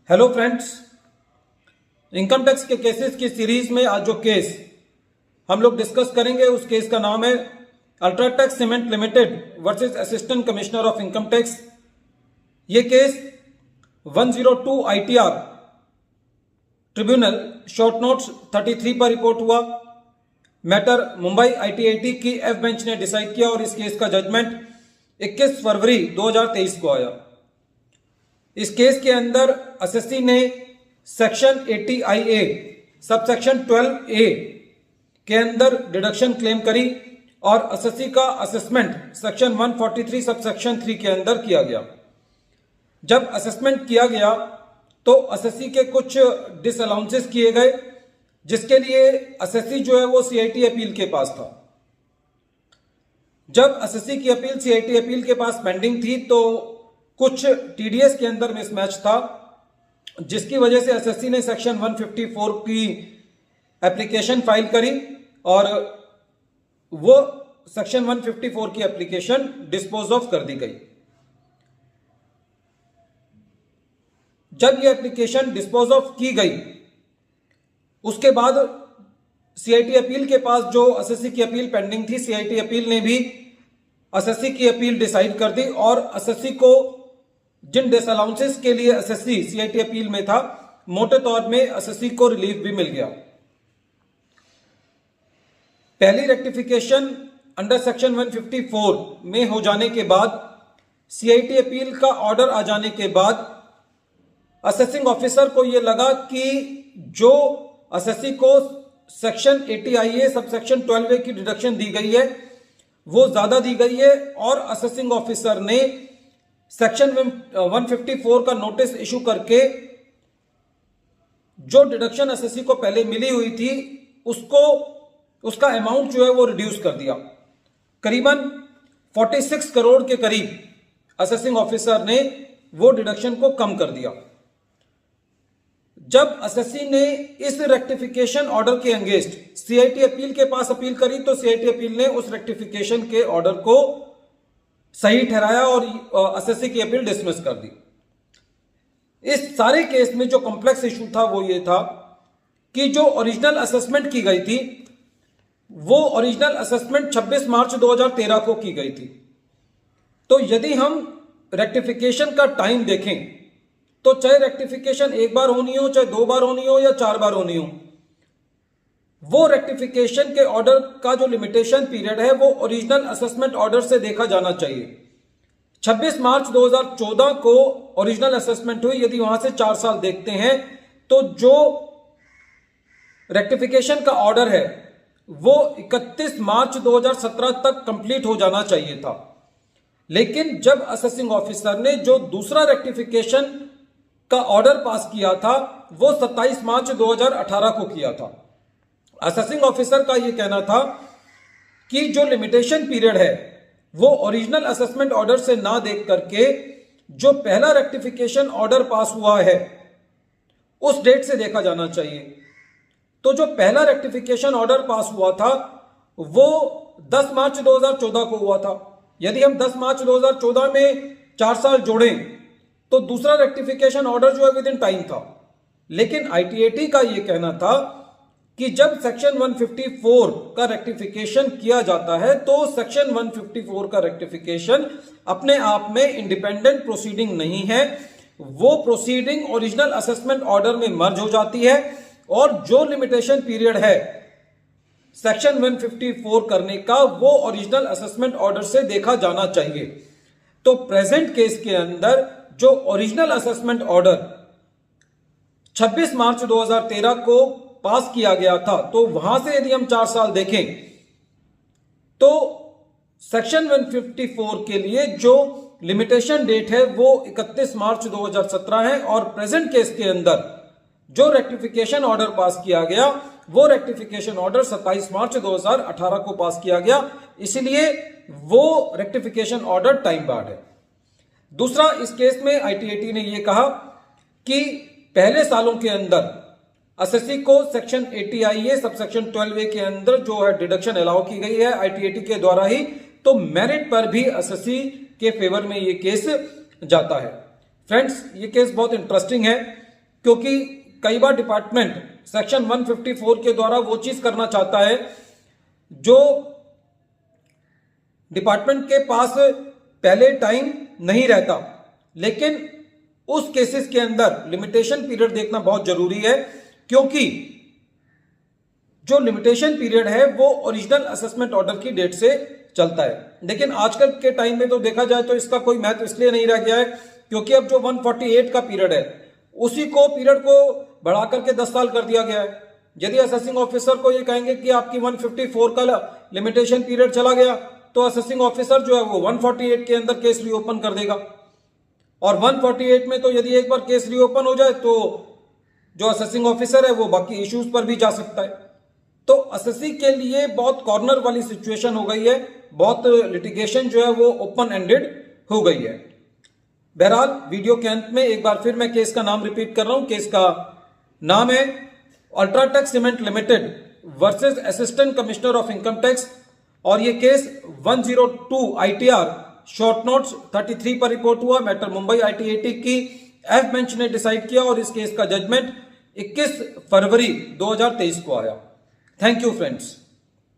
Hello friends, income tax के cases की series में आज जो केस हम लोग डिस्कस करेंगे उस केस का नाम है UltraTech cement limited versus assistant commissioner of income tax. ये case 102 ITR tribunal short notes 33 पर रिपोर्ट हुआ। मैटर मुंबई ITAT की F बेंच ने डिसाइड किया और इस केस का जजमेंट 21 फरवरी 2023 को आया। इस केस के अंदर एसएससी ने सेक्शन 80IA सबसेक्शन 12A के अंदर डिडक्शन क्लेम करी और एसएससी का असेसमेंट सेक्शन 143 सबसेक्शन 3 के अंदर किया गया। जब असेसमेंट किया गया तो एसएससी के कुछ डिसअलाउंसेस किए गए, जिसके लिए एसएससी जो है वो CIT अपील के पास था। जब एसएससी की अपील CIT अपील के पास पेंडिंग थी तो कुछ TDS के अंदर मिसमैच था, जिसकी वजह से एसएससी ने सेक्शन 154 की एप्लीकेशन फाइल करी और वो सेक्शन 154 की एप्लीकेशन डिस्पोज ऑफ कर दी गई। जब ये एप्लीकेशन डिस्पोज ऑफ की गई उसके बाद CIT अपील के पास जो एसएससी की अपील पेंडिंग थी, CIT अपील ने भी एसएससी की अपील डिसाइड कर दी और एसएससी को जिन डिसअलाउंसेस के लिए एसएससी CIT अपील में था, मोटे तौर में एसएससी को रिलीफ भी मिल गया। पहली रेक्टिफिकेशन अंडर सेक्शन 154 में हो जाने के बाद, CIT अपील का ऑर्डर आ जाने के बाद असेसिंग ऑफिसर को यह लगा कि जो एसएससी को सेक्शन 80IA सबसेक्शन 12A की डिडक्शन दी गई है वो ज्यादा दी गई है और असेसिंग ऑफिसर ने सेक्शन 154 का नोटिस इशू करके जो डिडक्शन एसएससी को पहले मिली हुई थी उसका अमाउंट जो है वो रिड्यूस कर दिया। करीबन 46 करोड़ के करीब असेसिंग ऑफिसर ने वो डिडक्शन को कम कर दिया। जब एसएससी ने इस रेक्टिफिकेशन ऑर्डर के अगेंस्ट CIT अपील के पास अपील करी तो CIT अपील ने उस रेक्टिफिकेशन के ऑर्डर को सही ठहराया और एसएससी की अपील डिसमिस कर दी। इस सारे केस में जो कॉम्प्लेक्स इशू था वो ये था कि जो ओरिजिनल असेसमेंट की गई थी वो ओरिजिनल असेसमेंट 26 मार्च 2013 को की गई थी। तो यदि हम रेक्टिफिकेशन का टाइम देखें तो चाहे रेक्टिफिकेशन एक बार होनी हो, चाहे 2 बार होनी हो या 4 बार होनी हो, वो रेक्टिफिकेशन के ऑर्डर का जो लिमिटेशन पीरियड है वो ओरिजिनल असेसमेंट ऑर्डर से देखा जाना चाहिए। 26 मार्च 2014 को ओरिजिनल असेसमेंट हुई। यदि वहां से 4 साल देखते हैं तो जो रेक्टिफिकेशन का ऑर्डर है वो 31 मार्च 2017 तक कंप्लीट हो जाना चाहिए था। लेकिन जब असेसिंग ऑफिसर ने जो दूसरा रेक्टिफिकेशन का ऑर्डर पास किया था वो 27 मार्च 2018 को किया था। असेसिंग ऑफिसर का यह कहना था कि जो लिमिटेशन पीरियड है वो ओरिजिनल असेसमेंट ऑर्डर से ना देख करके जो पहला रेक्टिफिकेशन ऑर्डर पास हुआ है उस डेट से देखा जाना चाहिए। तो जो पहला रेक्टिफिकेशन ऑर्डर पास हुआ था वो 10 मार्च 2014 को हुआ था। यदि हम 10 मार्च 2014 में 4 साल जोड़ें तो दूसरा रेक्टिफिकेशन ऑर्डर जो है विद इन टाइम था। लेकिन ITAT का यह कहना था कि जब सेक्शन 154 का रेक्टिफिकेशन किया जाता है तो सेक्शन 154 का रेक्टिफिकेशन अपने आप में इंडिपेंडेंट प्रोसीडिंग नहीं है। वो प्रोसीडिंग ओरिजिनल असेसमेंट ऑर्डर में मर्ज हो जाती है और जो लिमिटेशन पीरियड है सेक्शन 154 करने का वो ओरिजिनल असेसमेंट ऑर्डर से देखा जाना चाहिए। तो प्रेजेंट केस के अंदर जो ओरिजिनल असेसमेंट ऑर्डर 26 मार्च 2013 को पास किया गया था, तो वहां से यदि हम 4 साल देखें तो सेक्शन 154 के लिए जो लिमिटेशन डेट है वो 31 मार्च 2017 है और प्रेजेंट केस के अंदर जो रेक्टिफिकेशन ऑर्डर पास किया गया वो रेक्टिफिकेशन ऑर्डर 27 मार्च 2018 को पास किया गया, इसलिए वो रेक्टिफिकेशन ऑर्डर टाइम बार्ड है। दूसरा, इस केस में ITAT ने यह कहा कि पहले सालों के अंदर एसएससी को सेक्शन 80IA सबसेक्शन 12A के अंदर जो है डिडक्शन अलाउ की गई है ITAT के द्वारा ही, तो मेरिट पर भी एसएससी के फेवर में ये केस जाता है। फ्रेंड्स, ये केस बहुत इंटरेस्टिंग है क्योंकि कई बार डिपार्टमेंट सेक्शन 154 के द्वारा वो चीज करना चाहता है जो डिपार्टमेंट के पास पहले टाइम नहीं रहता, लेकिन उस केसेस के अंदर लिमिटेशन पीरियड देखना बहुत जरूरी है, क्योंकि जो लिमिटेशन पीरियड है वो ओरिजिनल असेसमेंट ऑर्डर की डेट से चलता है। लेकिन आजकल के टाइम में तो देखा जाए तो इसका कोई महत्व इसलिए नहीं रह गया है क्योंकि अब जो 148 का पीरियड है उसी को पीरियड को बढ़ा करके 10 साल कर दिया गया है। यदि असेसिंग ऑफिसर को ये कहेंगे कि आपकी 154 का लिमिटेशन पीरियड चला गया तो असेसिंग ऑफिसर जो है वो 148 के अंदर केस रीओपन कर देगा, और 148 में तो यदि एक बार केस रीओपन हो जाए तो जो असेसिंग ऑफिसर है वो बाकी इश्यूज पर भी जा सकता है। तो असेसी के लिए बहुत कॉर्नर वाली सिचुएशन हो गई है, बहुत लिटिगेशन जो है वो ओपन एंडेड हो गई है। बहरहाल वीडियो के अंत में एक बार फिर मैं केस का नाम रिपीट कर रहा हूं। केस का नाम है UltraTech cement limited versus assistant commissioner of income tax, और ये केस 102 ITR शॉर्ट नोट्स 33 पर रिपोर्ट हुआ। मैटर मुंबई IT/80 की एफ बेंच ने डिसाइड किया और इस केस का जजमेंट 21 फरवरी 2023 को आया। Thank you friends.